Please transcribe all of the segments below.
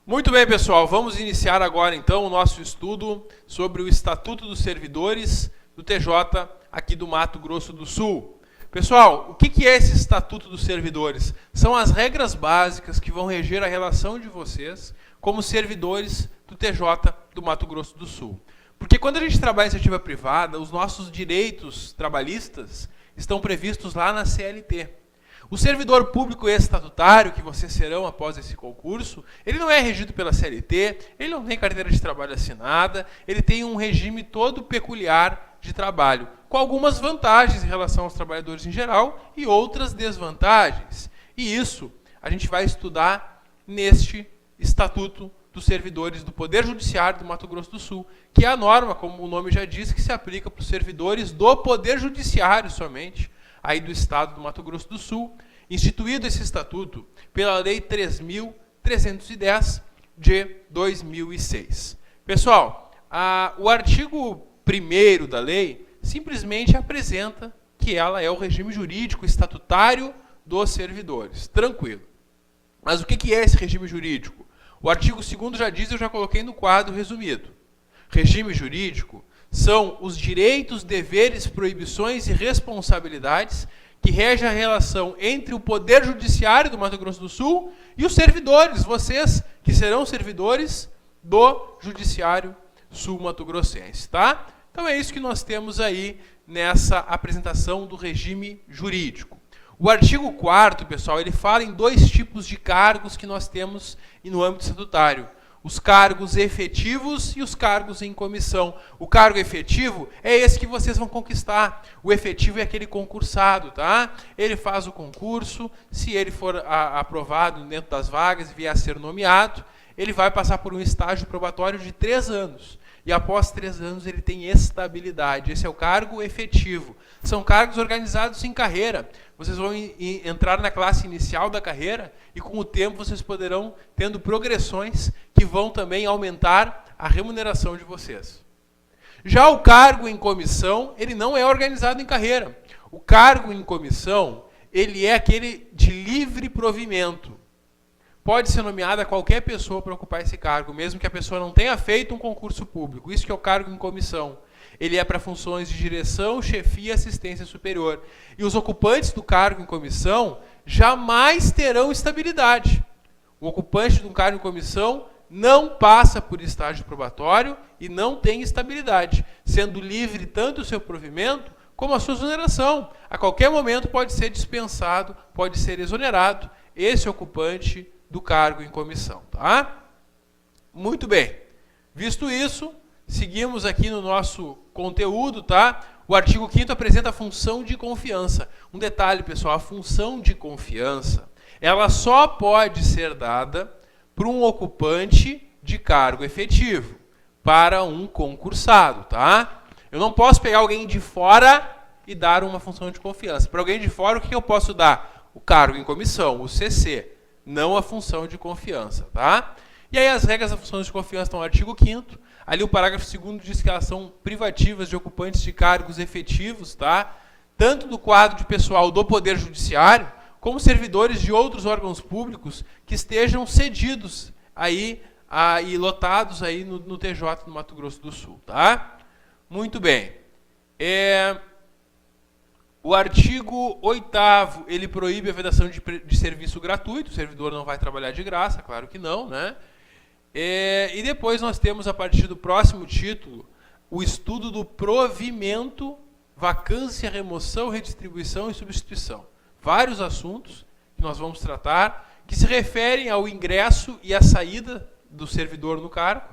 Muito bem, pessoal, vamos iniciar agora então o nosso estudo sobre o Estatuto dos Servidores do TJ aqui do Mato Grosso do Sul. Pessoal, o que é esse Estatuto dos Servidores? São as regras básicas que vão reger a relação de vocês como servidores do TJ do Mato Grosso do Sul. Porque quando a gente trabalha em iniciativa privada, os nossos direitos trabalhistas estão previstos lá na CLT. O servidor público estatutário, que vocês serão após esse concurso, ele não é regido pela CLT, ele não tem carteira de trabalho assinada, ele tem um regime todo peculiar de trabalho, com algumas vantagens em relação aos trabalhadores em geral e outras desvantagens. E isso a gente vai estudar neste Estatuto dos Servidores do Poder Judiciário do Mato Grosso do Sul, que é a norma, como o nome já diz, que se aplica para os servidores do Poder Judiciário somente, aí do Estado do Mato Grosso do Sul, instituído esse estatuto pela Lei 3.310 de 2006. Pessoal, o artigo 1º da lei simplesmente apresenta que ela é o regime jurídico estatutário dos servidores. Tranquilo. Mas o que é esse regime jurídico? O artigo 2º já diz, eu já coloquei no quadro resumido. Regime jurídico são os direitos, deveres, proibições e responsabilidades que regem a relação entre o Poder Judiciário do Mato Grosso do Sul e os servidores, vocês que serão servidores do Judiciário Sul-Mato-Grossense, tá? Então é isso que nós temos aí nessa apresentação do regime jurídico. O artigo 4º, pessoal, ele fala em dois tipos de cargos que nós temos no âmbito estatutário. Os cargos efetivos e os cargos em comissão. O cargo efetivo é esse que vocês vão conquistar. O efetivo é aquele concursado, tá? Ele faz o concurso, se ele for aprovado dentro das vagas e vier a ser nomeado, ele vai passar por um estágio probatório de 3 anos. E após 3 anos ele tem estabilidade. Esse é o cargo efetivo. São cargos organizados em carreira. Vocês vão entrar na classe inicial da carreira e com o tempo vocês poderão tendo progressões que vão também aumentar a remuneração de vocês. Já o cargo em comissão, ele não é organizado em carreira. O cargo em comissão, ele é aquele de livre provimento. Pode ser nomeada qualquer pessoa para ocupar esse cargo, mesmo que a pessoa não tenha feito um concurso público. Isso que é o cargo em comissão. Ele é para funções de direção, chefia e assistência superior. E os ocupantes do cargo em comissão jamais terão estabilidade. O ocupante de um cargo em comissão não passa por estágio probatório e não tem estabilidade, sendo livre tanto o seu provimento como a sua exoneração. A qualquer momento pode ser dispensado, pode ser exonerado esse ocupante do cargo em comissão, tá? Muito bem. Visto isso, seguimos aqui no nosso conteúdo, tá? O artigo 5º apresenta a função de confiança. Um detalhe, pessoal, a função de confiança, ela só pode ser dada para um ocupante de cargo efetivo, para um concursado, tá? Eu não posso pegar alguém de fora e dar uma função de confiança. Para alguém de fora, o que eu posso dar? O cargo em comissão, o CC. Não a função de confiança, tá? E aí as regras da função de confiança estão no artigo 5º. Ali o parágrafo 2º diz que elas são privativas de ocupantes de cargos efetivos, tá? Tanto do quadro de pessoal do Poder Judiciário, como servidores de outros órgãos públicos que estejam cedidos aí e lotados aí no TJ do Mato Grosso do Sul, tá? Muito bem. O artigo 8º, ele proíbe a vedação de serviço gratuito. O servidor não vai trabalhar de graça, claro que não, né? E depois nós temos, a partir do próximo título, o estudo do provimento, vacância, remoção, redistribuição e substituição. Vários assuntos que nós vamos tratar, que se referem ao ingresso e à saída do servidor no cargo,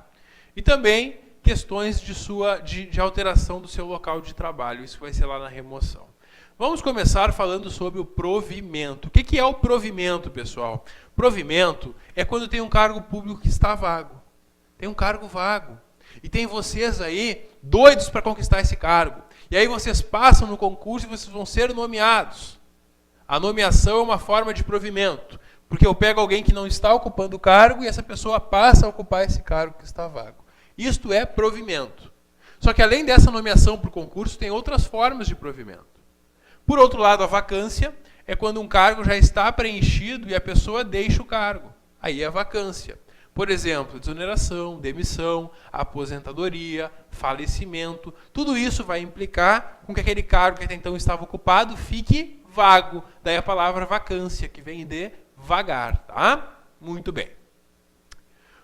e também questões de alteração do seu local de trabalho. Isso vai ser lá na remoção. Vamos começar falando sobre o provimento. O que é o provimento, pessoal? Provimento é quando tem um cargo público que está vago. Tem um cargo vago. E tem vocês aí doidos para conquistar esse cargo. E aí vocês passam no concurso e vocês vão ser nomeados. A nomeação é uma forma de provimento. Porque eu pego alguém que não está ocupando o cargo e essa pessoa passa a ocupar esse cargo que está vago. Isto é provimento. Só que além dessa nomeação para o concurso, tem outras formas de provimento. Por outro lado, a vacância é quando um cargo já está preenchido e a pessoa deixa o cargo. Aí é a vacância. Por exemplo, desoneração, demissão, aposentadoria, falecimento. Tudo isso vai implicar com que aquele cargo que até então estava ocupado fique vago. Daí a palavra vacância, que vem de vagar, tá? Muito bem.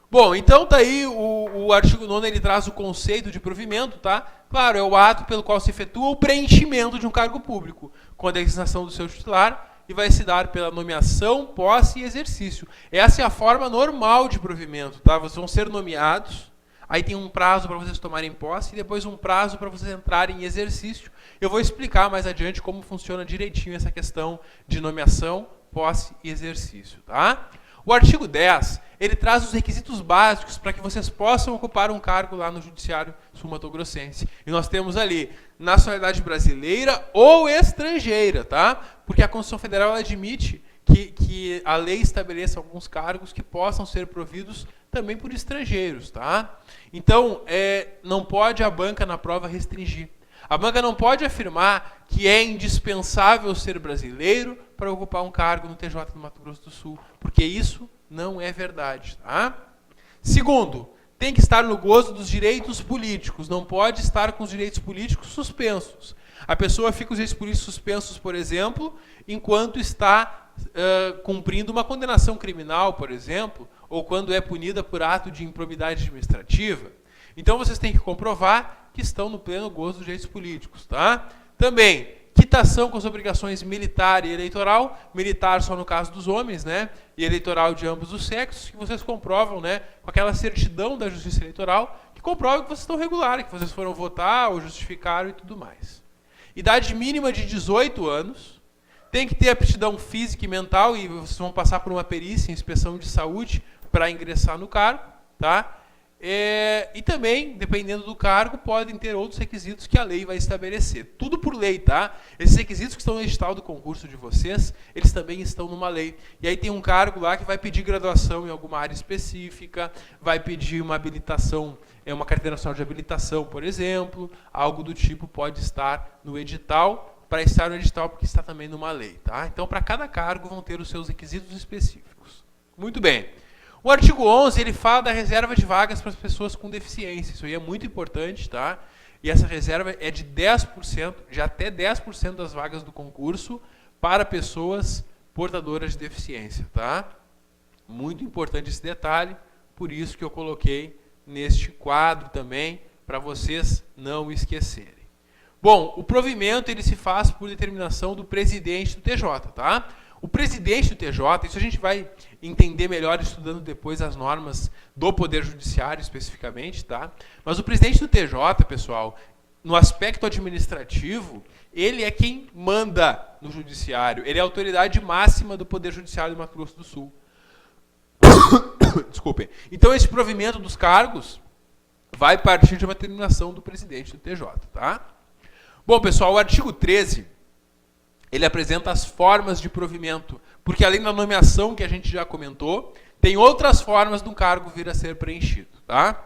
Bom, então tá aí o artigo 9º, ele traz o conceito de provimento, tá? Claro, é o ato pelo qual se efetua o preenchimento de um cargo público, com a designação do seu titular, e vai se dar pela nomeação, posse e exercício. Essa é a forma normal de provimento, tá? Vocês vão ser nomeados, aí tem um prazo para vocês tomarem posse e depois um prazo para vocês entrarem em exercício. Eu vou explicar mais adiante como funciona direitinho essa questão de nomeação, posse e exercício, tá? O artigo 10, ele traz os requisitos básicos para que vocês possam ocupar um cargo lá no Judiciário Sul-Mato-Grossense. E nós temos ali nacionalidade brasileira ou estrangeira, tá? Porque a Constituição Federal ela admite que a lei estabeleça alguns cargos que possam ser providos também por estrangeiros, tá? Então, não pode a banca na prova restringir. A banca não pode afirmar que é indispensável ser brasileiro para ocupar um cargo no TJ do Mato Grosso do Sul, porque isso não é verdade, tá? Segundo, tem que estar no gozo dos direitos políticos, não pode estar com os direitos políticos suspensos. A pessoa fica com os direitos políticos suspensos, por exemplo, enquanto está cumprindo uma condenação criminal, por exemplo, ou quando é punida por ato de improbidade administrativa. Então vocês têm que comprovar que estão no pleno gozo dos direitos políticos, tá? Também, quitação com as obrigações militar e eleitoral, militar só no caso dos homens, né? E eleitoral de ambos os sexos, que vocês comprovam, né? Com aquela certidão da Justiça Eleitoral, que comprova que vocês estão regulares, que vocês foram votar ou justificaram e tudo mais. Idade mínima de 18 anos, tem que ter aptidão física e mental, e vocês vão passar por uma perícia em inspeção de saúde para ingressar no cargo, tá? E também, dependendo do cargo, podem ter outros requisitos que a lei vai estabelecer. Tudo por lei, tá? Esses requisitos que estão no edital do concurso de vocês, eles também estão numa lei. E aí tem um cargo lá que vai pedir graduação em alguma área específica, vai pedir uma habilitação, uma carteira nacional de habilitação, por exemplo, algo do tipo pode estar no edital, para estar no edital porque está também numa lei, tá? Então, para cada cargo vão ter os seus requisitos específicos. Muito bem. O artigo 11, ele fala da reserva de vagas para as pessoas com deficiência. Isso aí é muito importante, tá? E essa reserva é de 10%, de até 10% das vagas do concurso para pessoas portadoras de deficiência, tá? Muito importante esse detalhe, por isso que eu coloquei neste quadro também, para vocês não esquecerem. Bom, o provimento ele se faz por determinação do presidente do TJ, tá? O presidente do TJ, isso a gente vai entender melhor estudando depois as normas do Poder Judiciário especificamente, tá? Mas o presidente do TJ, pessoal, no aspecto administrativo, ele é quem manda no Judiciário. Ele é a autoridade máxima do Poder Judiciário do Mato Grosso do Sul. Desculpem. Então, esse provimento dos cargos vai partir de uma determinação do presidente do TJ, tá? Bom, pessoal, o artigo 13... ele apresenta as formas de provimento, porque além da nomeação que a gente já comentou, tem outras formas de um cargo vir a ser preenchido, tá?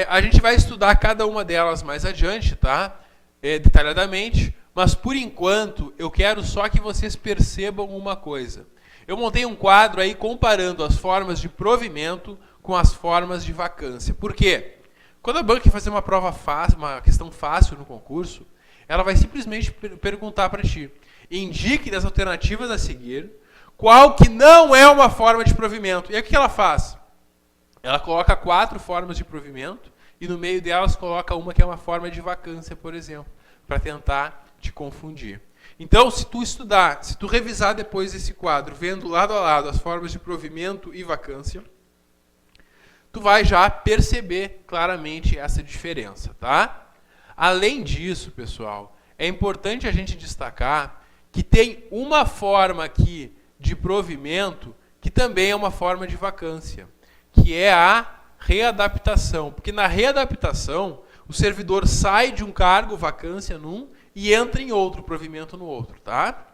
A gente vai estudar cada uma delas mais adiante, tá? Detalhadamente, mas por enquanto eu quero só que vocês percebam uma coisa. Eu montei um quadro aí comparando as formas de provimento com as formas de vacância. Por quê? Quando a banca quer fazer uma prova fácil, uma questão fácil no concurso, ela vai simplesmente perguntar para ti, indique das alternativas a seguir, qual que não é uma forma de provimento. E aí o que ela faz? Ela coloca 4 formas de provimento e no meio delas coloca uma que é uma forma de vacância, por exemplo, para tentar te confundir. Então, se tu estudar, se tu revisar depois esse quadro, vendo lado a lado as formas de provimento e vacância, tu vai já perceber claramente essa diferença, tá? Além disso, pessoal, é importante a gente destacar que tem uma forma aqui de provimento que também é uma forma de vacância, que é a readaptação. Porque na readaptação, o servidor sai de um cargo, vacância num, e entra em outro, provimento no outro, tá?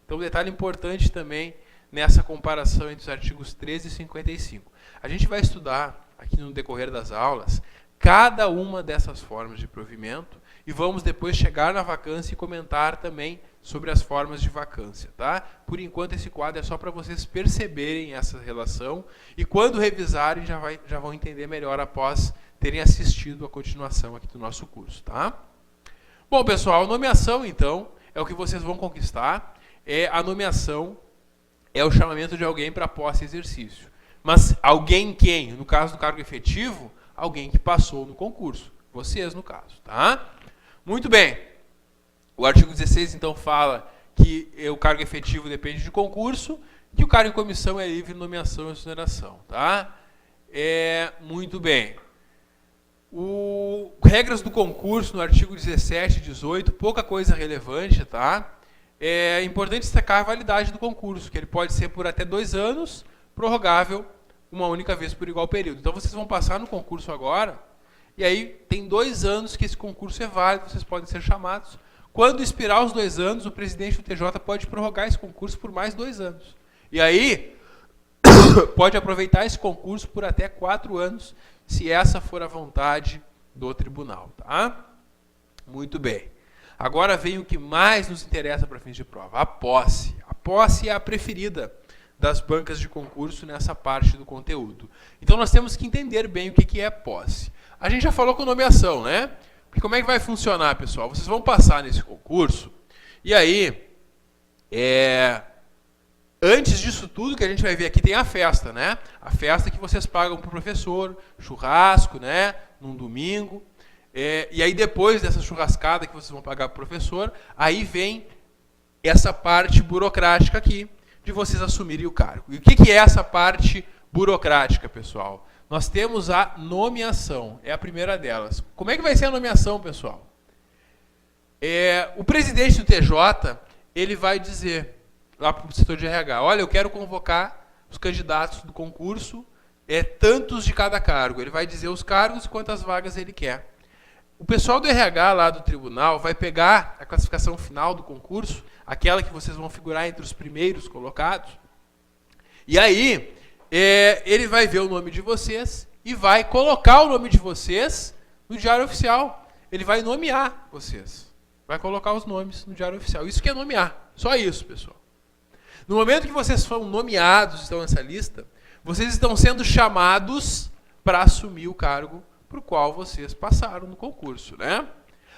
Então, um detalhe importante também nessa comparação entre os artigos 13 e 55. A gente vai estudar aqui no decorrer das aulas cada uma dessas formas de provimento e vamos depois chegar na vacância e comentar também sobre as formas de vacância, tá? Por enquanto esse quadro é só para vocês perceberem essa relação e quando revisarem já vão entender melhor após terem assistido a continuação aqui do nosso curso, tá? Bom, pessoal, nomeação então é o que vocês vão conquistar. A nomeação é o chamamento de alguém para posse e exercício. Mas alguém quem? No caso do cargo efetivo, alguém que passou no concurso. Vocês, no caso, tá? Muito bem. O artigo 16, então, fala que o cargo efetivo depende de concurso, que o cargo em comissão é livre de nomeação e exoneração, tá? Muito bem. Regras do concurso, no artigo 17 e 18, pouca coisa relevante, tá? É importante destacar a validade do concurso, que ele pode ser por até 2 anos, prorrogável uma única vez por igual período. Então, vocês vão passar no concurso agora, e aí tem 2 anos que esse concurso é válido, vocês podem ser chamados. Quando expirar os 2 anos, o presidente do TJ pode prorrogar esse concurso por mais 2 anos. E aí, pode aproveitar esse concurso por até 4 anos, se essa for a vontade do tribunal, tá? Muito bem. Agora vem o que mais nos interessa para fins de prova, a posse. A posse é a preferida das bancas de concurso nessa parte do conteúdo. Então nós temos que entender bem o que é posse. A gente já falou com nomeação, né? Porque como é que vai funcionar, pessoal? Vocês vão passar nesse concurso e aí, antes disso tudo que a gente vai ver aqui tem a festa, né? A festa que vocês pagam para o professor, churrasco, né? Num domingo. E aí depois dessa churrascada que vocês vão pagar para o professor, aí vem essa parte burocrática aqui, de vocês assumirem o cargo. E o que é essa parte burocrática, pessoal? Nós temos a nomeação, é a primeira delas. Como é que vai ser a nomeação, pessoal? O presidente do TJ, ele vai dizer lá para o setor de RH, olha, eu quero convocar os candidatos do concurso, tantos de cada cargo. Ele vai dizer os cargos e quantas vagas ele quer. O pessoal do RH lá do tribunal vai pegar a classificação final do concurso, aquela que vocês vão figurar entre os primeiros colocados, e aí ele vai ver o nome de vocês e vai colocar o nome de vocês no Diário Oficial. Ele vai nomear vocês. Vai colocar os nomes no Diário Oficial. Isso que é nomear. Só isso, pessoal. No momento que vocês foram nomeados, estão nessa lista, vocês estão sendo chamados para assumir o cargo para o qual vocês passaram no concurso, né?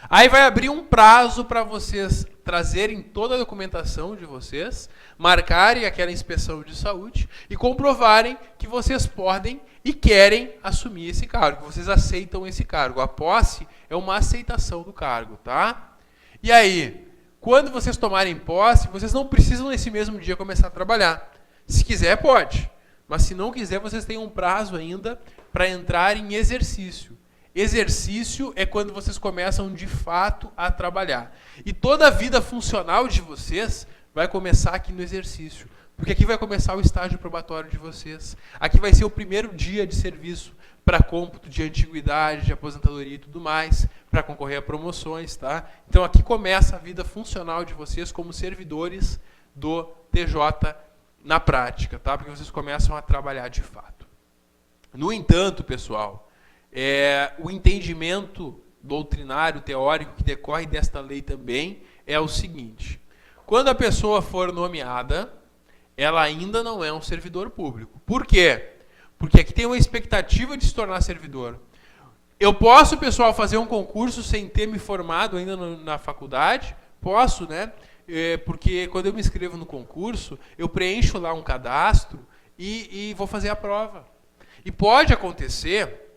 Aí vai abrir um prazo para vocês trazerem toda a documentação de vocês, marcarem aquela inspeção de saúde e comprovarem que vocês podem e querem assumir esse cargo, que vocês aceitam esse cargo. A posse é uma aceitação do cargo, tá? E aí, quando vocês tomarem posse, vocês não precisam nesse mesmo dia começar a trabalhar. Se quiser, pode. Mas se não quiser, vocês têm um prazo ainda para entrar em exercício. Exercício é quando vocês começam de fato a trabalhar. E toda a vida funcional de vocês vai começar aqui no exercício. Porque aqui vai começar o estágio probatório de vocês. Aqui vai ser o primeiro dia de serviço para cômputo de antiguidade, de aposentadoria e tudo mais, para concorrer a promoções, tá? Então aqui começa a vida funcional de vocês como servidores do TJ na prática, tá? Porque vocês começam a trabalhar de fato. No entanto, pessoal, o entendimento doutrinário, teórico, que decorre desta lei também é o seguinte. Quando a pessoa for nomeada, ela ainda não é um servidor público. Por quê? Porque aqui tem uma expectativa de se tornar servidor. Eu posso, pessoal, fazer um concurso sem ter me formado ainda na faculdade? Posso, né? Porque quando eu me inscrevo no concurso, eu preencho lá um cadastro e vou fazer a prova. E pode acontecer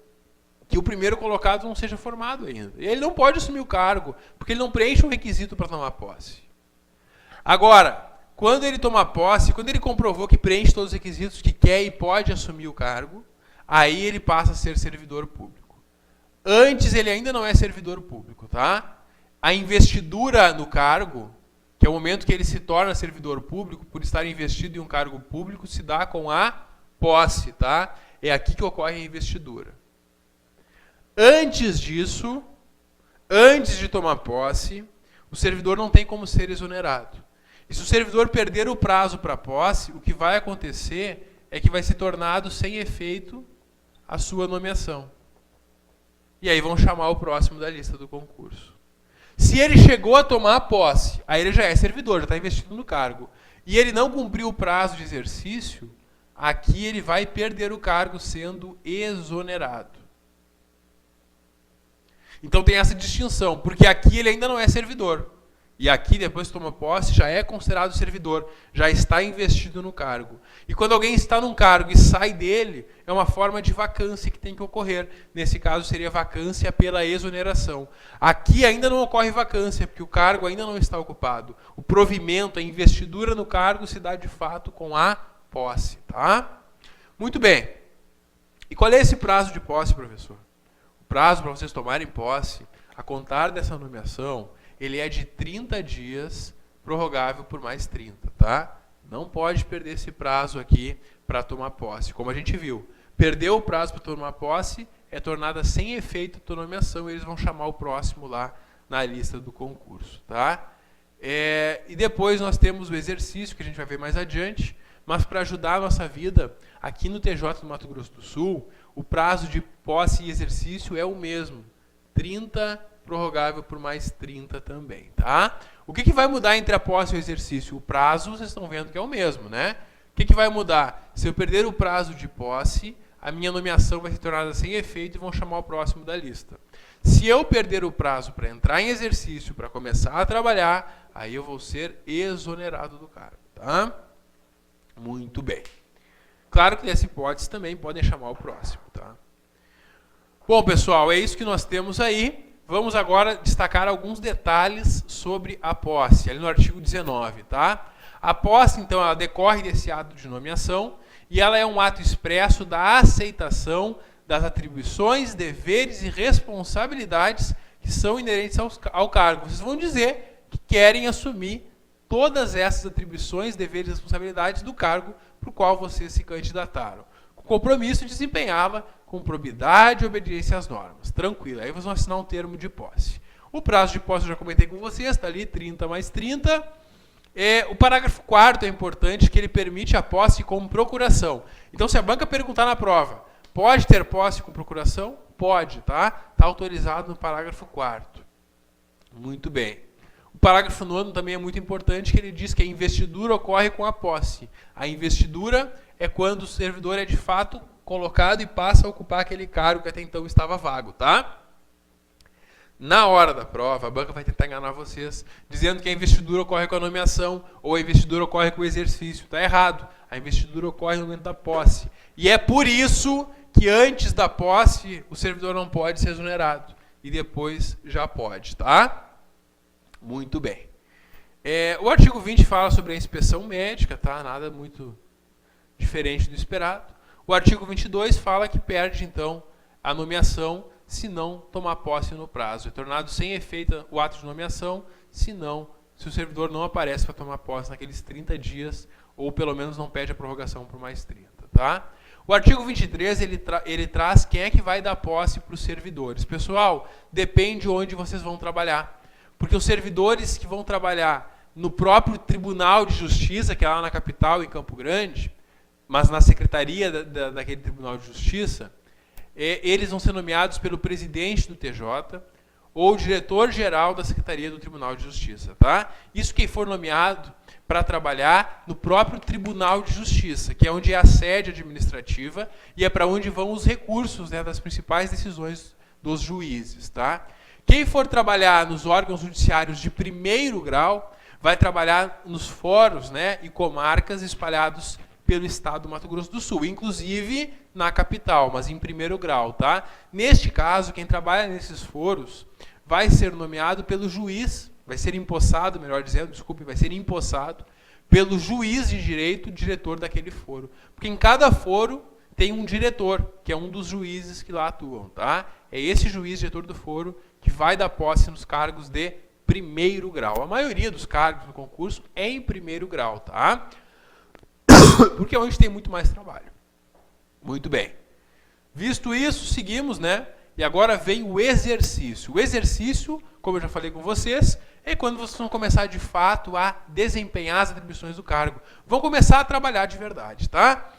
que o primeiro colocado não seja formado ainda. Ele não pode assumir o cargo, porque ele não preenche um requisito para tomar posse. Agora, quando ele tomar posse, quando ele comprovou que preenche todos os requisitos que quer e pode assumir o cargo, aí ele passa a ser servidor público. Antes ele ainda não é servidor público, tá? A investidura no cargo, que é o momento que ele se torna servidor público, por estar investido em um cargo público, se dá com a posse, tá? É aqui que ocorre a investidura. Antes disso, antes de tomar posse, o servidor não tem como ser exonerado. E se o servidor perder o prazo para posse, o que vai acontecer é que vai ser tornado sem efeito a sua nomeação. E aí vão chamar o próximo da lista do concurso. Se ele chegou a tomar posse, aí ele já é servidor, já está investido no cargo, e ele não cumpriu o prazo de exercício, aqui ele vai perder o cargo sendo exonerado. Então tem essa distinção, porque aqui ele ainda não é servidor. E aqui, depois que toma posse, já é considerado servidor, já está investido no cargo. E quando alguém está num cargo e sai dele, é uma forma de vacância que tem que ocorrer. Nesse caso, seria vacância pela exoneração. Aqui ainda não ocorre vacância, porque o cargo ainda não está ocupado. O provimento, a investidura no cargo se dá de fato com a posse. Tá? Muito bem. E qual é esse prazo de posse, professor? O prazo para vocês tomarem posse, a contar dessa nomeação, ele é de 30 dias, prorrogável por mais 30, tá? Não pode perder esse prazo aqui para tomar posse. Como a gente viu, perdeu o prazo para tomar posse, é tornada sem efeito a tua nomeação, e eles vão chamar o próximo lá na lista do concurso, tá? E depois nós temos o exercício, que a gente vai ver mais adiante, mas para ajudar a nossa vida, aqui no TJ do Mato Grosso do Sul, o prazo de posse e exercício é o mesmo, 30 prorrogável por mais 30 também, tá? O que vai mudar entre a posse e o exercício? O prazo, vocês estão vendo que é o mesmo, né? O que vai mudar? Se eu perder o prazo de posse, a minha nomeação vai ser tornada sem efeito e vão chamar o próximo da lista. Se eu perder o prazo para entrar em exercício, para começar a trabalhar, aí eu vou ser exonerado do cargo, tá? Muito bem. Claro que nessa hipótese também podem chamar o próximo, tá? Bom, pessoal, é isso que nós temos aí. Vamos agora destacar alguns detalhes sobre a posse, ali no artigo 19, tá? A posse, então, ela decorre desse ato de nomeação e ela é um ato expresso da aceitação das atribuições, deveres e responsabilidades que são inerentes ao cargo. Vocês vão dizer que querem assumir todas essas atribuições, deveres e responsabilidades do cargo para o qual vocês se candidataram. Com compromisso de desempenhá-la com probidade e obediência às normas. Tranquilo. Aí vocês vão assinar um termo de posse. O prazo de posse eu já comentei com vocês, está ali 30 mais 30. O parágrafo 4º é importante, que ele permite a posse com procuração. Então, se a banca perguntar na prova, pode ter posse com procuração? Pode, tá? Está autorizado no parágrafo 4º. Muito bem. O parágrafo 9º também é muito importante, que ele diz que a investidura ocorre com a posse. A investidura é quando o servidor é de fato colocado e passa a ocupar aquele cargo que até então estava vago, tá? Na hora da prova, a banca vai tentar enganar vocês, dizendo que a investidura ocorre com a nomeação ou a investidura ocorre com o exercício. Está errado. A investidura ocorre no momento da posse. E é por isso que antes da posse o servidor não pode ser exonerado. E depois já pode, tá? Muito bem. O artigo 20 fala sobre a inspeção médica, tá? Nada muito diferente do esperado. O artigo 22 fala que perde, então, a nomeação se não tomar posse no prazo. É tornado sem efeito o ato de nomeação, se o servidor não aparece para tomar posse naqueles 30 dias, ou pelo menos não pede a prorrogação por mais 30. Tá? O artigo 23, ele traz quem é que vai dar posse para os servidores. Pessoal, depende onde vocês vão trabalhar. Porque os servidores que vão trabalhar no próprio Tribunal de Justiça, que é lá na capital, em Campo Grande, mas na secretaria daquele Tribunal de Justiça, eles vão ser nomeados pelo presidente do TJ ou diretor-geral da Secretaria do Tribunal de Justiça. Tá? Isso quem for nomeado para trabalhar no próprio Tribunal de Justiça, que é onde é a sede administrativa e é para onde vão os recursos, né, das principais decisões dos juízes. Tá? Quem for trabalhar nos órgãos judiciários de primeiro grau vai trabalhar nos fóruns, né, e comarcas espalhados pelo estado do Mato Grosso do Sul, inclusive na capital, mas em primeiro grau, tá? Neste caso, quem trabalha nesses foros vai ser nomeado pelo juiz, vai ser empossado, melhor dizendo, desculpe, vai ser empossado pelo juiz de direito, diretor daquele foro. Porque em cada foro tem um diretor, que é um dos juízes que lá atuam, tá? É esse juiz, diretor do foro, que vai dar posse nos cargos de primeiro grau. A maioria dos cargos no concurso é em primeiro grau, tá? Porque é onde tem muito mais trabalho. Muito bem. Visto isso, seguimos, né? E agora vem o exercício. O exercício, como eu já falei com vocês, é quando vocês vão começar de fato a desempenhar as atribuições do cargo. Vão começar a trabalhar de verdade, tá?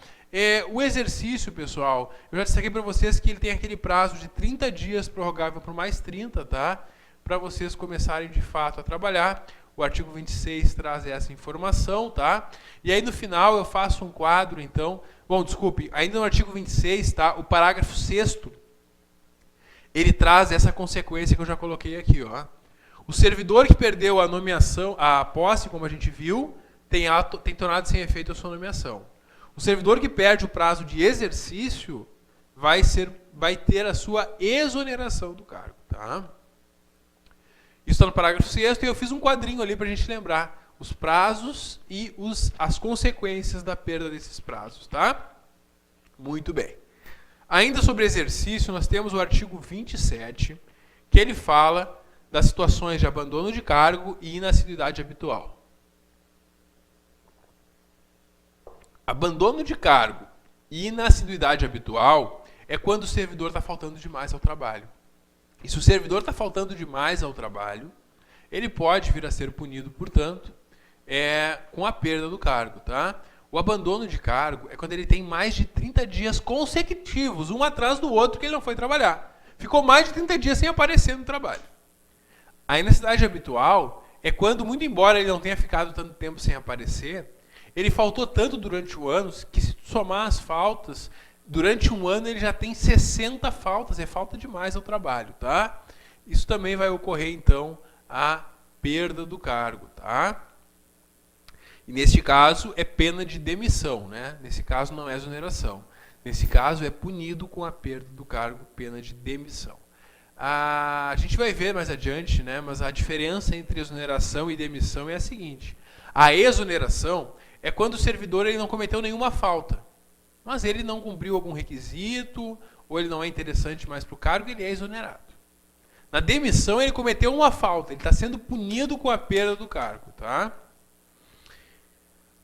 O exercício, pessoal, eu já destaquei para vocês que ele tem aquele prazo de 30 dias prorrogável por mais 30, tá? para vocês começarem de fato a trabalhar. O artigo 26 traz essa informação, tá? E aí no final eu faço um quadro, então... Bom, desculpe, ainda no artigo 26, tá? O parágrafo 6º, ele traz essa consequência que eu já coloquei aqui, ó. O servidor que perdeu a nomeação, a posse, como a gente viu, tem tornado sem efeito a sua nomeação. O servidor que perde o prazo de exercício vai ter a sua exoneração do cargo, tá? Isso está no parágrafo 6º e eu fiz um quadrinho ali para a gente lembrar os prazos e as consequências da perda desses prazos, tá? Muito bem. Ainda sobre exercício, nós temos o artigo 27, que ele fala das situações de abandono de cargo e inassiduidade habitual. Abandono de cargo e inassiduidade habitual é quando o servidor está faltando demais ao trabalho. E se o servidor está faltando demais ao trabalho, ele pode vir a ser punido, portanto, com a perda do cargo, tá? O abandono de cargo é quando ele tem mais de 30 dias consecutivos, um atrás do outro, que ele não foi trabalhar. Ficou mais de 30 dias sem aparecer no trabalho. A inassiduidade habitual é quando, muito embora ele não tenha ficado tanto tempo sem aparecer, ele faltou tanto durante o ano que, se somar as faltas, durante um ano ele já tem 60 faltas. É falta demais ao trabalho, tá? Isso também vai ocorrer, então, a perda do cargo, tá? E neste caso é pena de demissão, né? Nesse caso não é exoneração. Nesse caso é punido com a perda do cargo, pena de demissão. A gente vai ver mais adiante, né? Mas a diferença entre exoneração e demissão é a seguinte. A exoneração é quando o servidor ele não cometeu nenhuma falta, mas ele não cumpriu algum requisito, ou ele não é interessante mais para o cargo, ele é exonerado. Na demissão ele cometeu uma falta, ele está sendo punido com a perda do cargo, tá?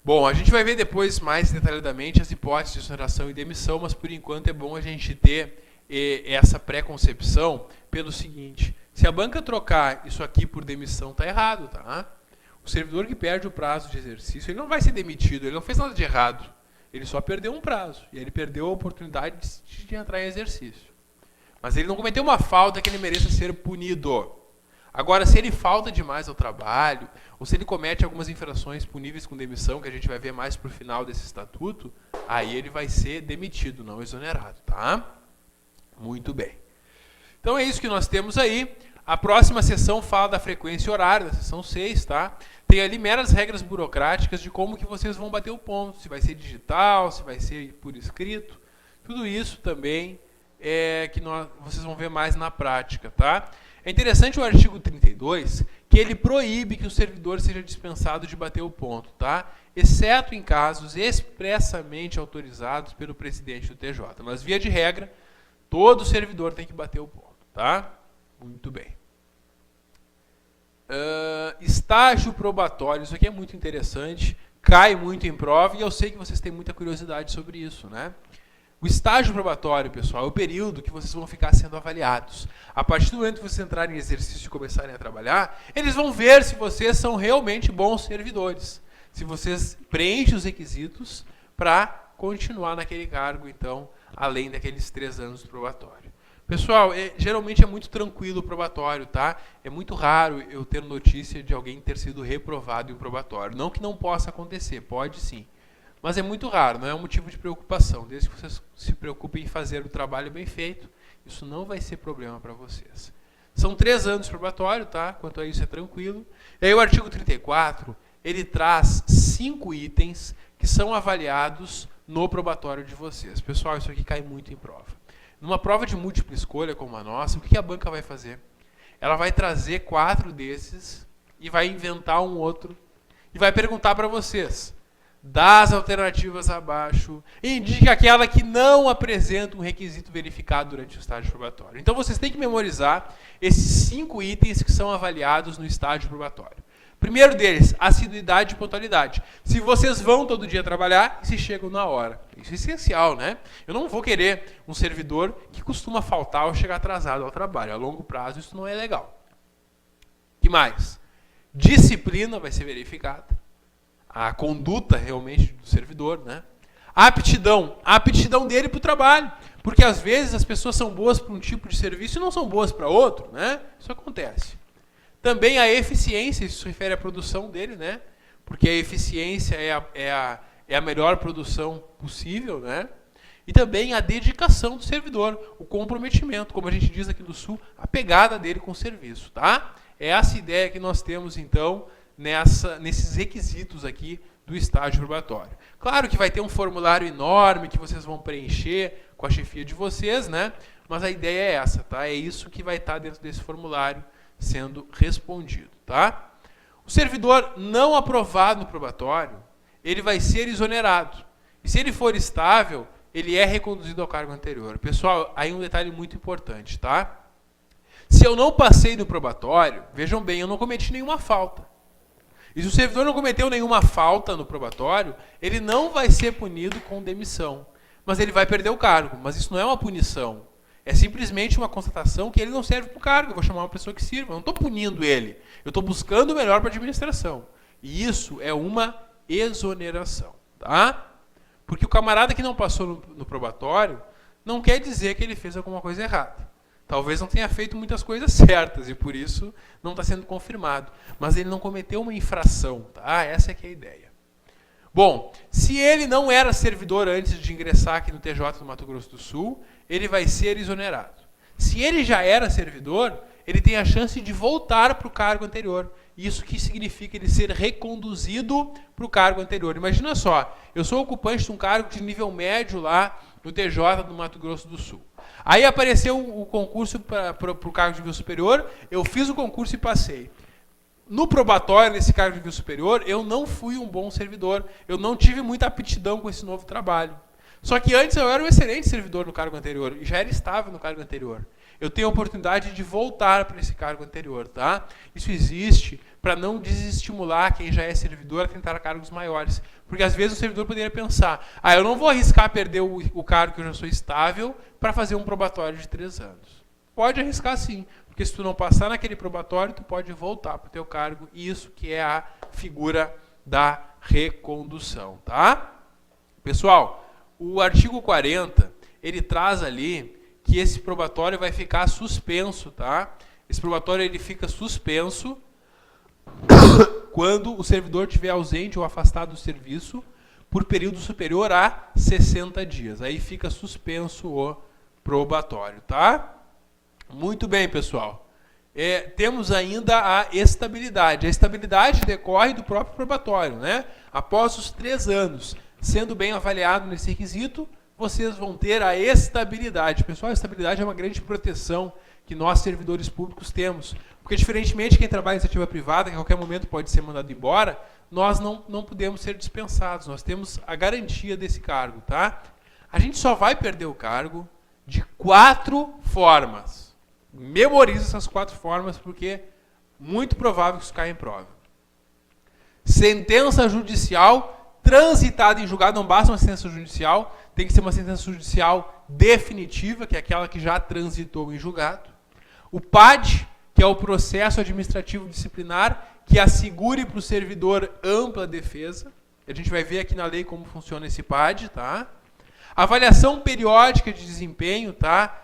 Bom, a gente vai ver depois mais detalhadamente as hipóteses de exoneração e demissão, mas por enquanto é bom a gente ter essa pré-concepção pelo seguinte: se a banca trocar isso aqui por demissão, está errado, tá? O servidor que perde o prazo de exercício, ele não vai ser demitido, ele não fez nada de errado. Ele só perdeu um prazo, e ele perdeu a oportunidade de entrar em exercício. Mas ele não cometeu uma falta que ele mereça ser punido. Agora, se ele falta demais ao trabalho, ou se ele comete algumas infrações puníveis com demissão, que a gente vai ver mais para o final desse estatuto, aí ele vai ser demitido, não exonerado, tá? Muito bem. Então é isso que nós temos aí. A próxima sessão fala da frequência horária, da sessão 6, tá? Tem ali meras regras burocráticas de como que vocês vão bater o ponto, se vai ser digital, se vai ser por escrito. Tudo isso também é que vocês vão ver mais na prática, tá? É interessante o artigo 32, que ele proíbe que o servidor seja dispensado de bater o ponto, tá? Exceto em casos expressamente autorizados pelo presidente do TJ. Mas, via de regra, todo servidor tem que bater o ponto, tá? Muito bem. Estágio probatório, isso aqui é muito interessante, cai muito em prova e eu sei que vocês têm muita curiosidade sobre isso, né? O estágio probatório, pessoal, é o período que vocês vão ficar sendo avaliados. A partir do momento que vocês entrarem em exercício e começarem a trabalhar, eles vão ver se vocês são realmente bons servidores, se vocês preenchem os requisitos para continuar naquele cargo, então, além daqueles 3 anos do probatório. Pessoal, geralmente é muito tranquilo o probatório, tá? É muito raro eu ter notícia de alguém ter sido reprovado em um probatório. Não que não possa acontecer, pode sim. Mas é muito raro, não é um motivo de preocupação. Desde que vocês se preocupem em fazer o trabalho bem feito, isso não vai ser problema para vocês. São 3 anos de probatório, tá? Quanto a isso é tranquilo. E aí o artigo 34, ele traz 5 itens que são avaliados no probatório de vocês. Pessoal, isso aqui cai muito em prova. Numa prova de múltipla escolha como a nossa, o que a banca vai fazer? Ela vai trazer 4 desses e vai inventar um outro e vai perguntar para vocês: das alternativas abaixo, indique aquela que não apresenta um requisito verificado durante o estágio probatório. Então vocês têm que memorizar esses 5 itens que são avaliados no estágio probatório. Primeiro deles, assiduidade e pontualidade. Se vocês vão todo dia trabalhar e se chegam na hora. Isso é essencial, né? Eu não vou querer um servidor que costuma faltar ou chegar atrasado ao trabalho. A longo prazo isso não é legal. O que mais? Disciplina vai ser verificada. A conduta realmente do servidor, né? A aptidão dele para o trabalho. Porque às vezes as pessoas são boas para um tipo de serviço e não são boas para outro, né? Isso acontece. Também a eficiência, isso se refere à produção dele, né? Porque a eficiência é a melhor produção possível, né? E também a dedicação do servidor, o comprometimento, como a gente diz aqui do Sul, a pegada dele com o serviço, tá? É essa ideia que nós temos, então, nesses requisitos aqui do estágio probatório. Claro que vai ter um formulário enorme que vocês vão preencher com a chefia de vocês, né? Mas a ideia é essa, tá? É isso que vai estar dentro desse formulário sendo respondido, tá? O servidor não aprovado no probatório, ele vai ser exonerado. E se ele for estável, ele é reconduzido ao cargo anterior. Pessoal, aí um detalhe muito importante, tá? Se eu não passei no probatório, vejam bem, eu não cometi nenhuma falta. E se o servidor não cometeu nenhuma falta no probatório, ele não vai ser punido com demissão. Mas ele vai perder o cargo. Mas isso não é uma punição. É simplesmente uma constatação que ele não serve para o cargo. Eu vou chamar uma pessoa que sirva. Eu não estou punindo ele. Eu estou buscando o melhor para a administração. E isso é uma exoneração. Tá? Porque o camarada que não passou no probatório não quer dizer que ele fez alguma coisa errada. Talvez não tenha feito muitas coisas certas e por isso não está sendo confirmado. Mas ele não cometeu uma infração. Tá? Essa é que é a ideia. Bom, se ele não era servidor antes de ingressar aqui no TJ do Mato Grosso do Sul, ele vai ser exonerado. Se ele já era servidor, ele tem a chance de voltar para o cargo anterior. Isso que significa ele ser reconduzido para o cargo anterior. Imagina só, eu sou ocupante de um cargo de nível médio lá no TJ do Mato Grosso do Sul. Aí apareceu o concurso para o cargo de nível superior, eu fiz o concurso e passei. No probatório, nesse cargo de nível superior, eu não fui um bom servidor. Eu não tive muita aptidão com esse novo trabalho. Só que antes eu era um excelente servidor no cargo anterior e já era estável no cargo anterior. Eu tenho a oportunidade de voltar para esse cargo anterior, tá? Isso existe para não desestimular quem já é servidor a tentar cargos maiores. Porque às vezes o servidor poderia pensar, eu não vou arriscar perder o cargo que eu já sou estável para fazer um probatório de 3 anos. Pode arriscar sim, porque se tu não passar naquele probatório, tu pode voltar para o teu cargo. E isso que é a figura da recondução, tá? Pessoal, o artigo 40, ele traz ali que esse probatório vai ficar suspenso, tá? Esse probatório ele fica suspenso quando o servidor estiver ausente ou afastado do serviço por período superior a 60 dias. Aí fica suspenso o probatório, tá? Muito bem, pessoal. Temos ainda a estabilidade. A estabilidade decorre do próprio probatório, né? Após os 3 anos, sendo bem avaliado nesse requisito, vocês vão ter a estabilidade. Pessoal, a estabilidade é uma grande proteção que nós, servidores públicos, temos. Porque, diferentemente de quem trabalha em iniciativa privada, que a qualquer momento pode ser mandado embora, nós não podemos ser dispensados. Nós temos a garantia desse cargo, tá? A gente só vai perder o cargo de 4 formas. Memorize essas 4 formas, porque é muito provável que isso caia em prova. Sentença judicial transitada em julgado. Não basta uma sentença judicial, tem que ser uma sentença judicial definitiva, que é aquela que já transitou em julgado. O PAD, que é o processo administrativo disciplinar, que assegure para o servidor ampla defesa. A gente vai ver aqui na lei como funciona esse PAD, tá? Avaliação periódica de desempenho, tá?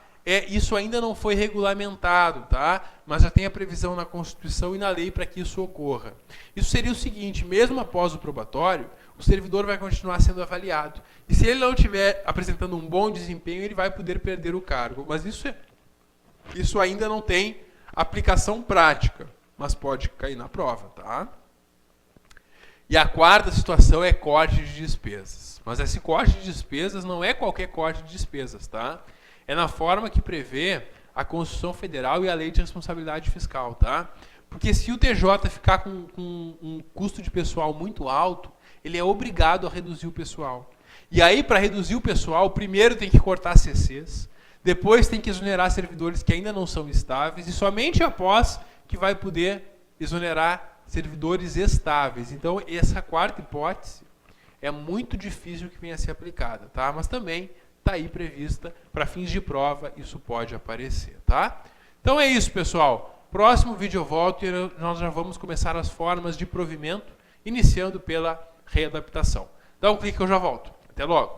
Isso ainda não foi regulamentado, tá? Mas já tem a previsão na Constituição e na lei para que isso ocorra. Isso seria o seguinte, mesmo após o probatório, o servidor vai continuar sendo avaliado. E se ele não estiver apresentando um bom desempenho, ele vai poder perder o cargo. Mas isso ainda não tem aplicação prática, mas pode cair na prova, tá? E a 4ª situação é corte de despesas. Mas esse corte de despesas não é qualquer corte de despesas, tá? É na forma que prevê a Constituição Federal e a Lei de Responsabilidade Fiscal, tá? Porque se o TJ ficar com um custo de pessoal muito alto, ele é obrigado a reduzir o pessoal. E aí, para reduzir o pessoal, primeiro tem que cortar CCs, depois tem que exonerar servidores que ainda não são estáveis, e somente após que vai poder exonerar servidores estáveis. Então, essa 4ª hipótese é muito difícil que venha a ser aplicada, tá? Mas também está aí prevista para fins de prova, isso pode aparecer, tá? Então é isso, pessoal. Próximo vídeo eu volto e nós já vamos começar as formas de provimento, iniciando pela readaptação. Dá um clique que eu já volto. Até logo.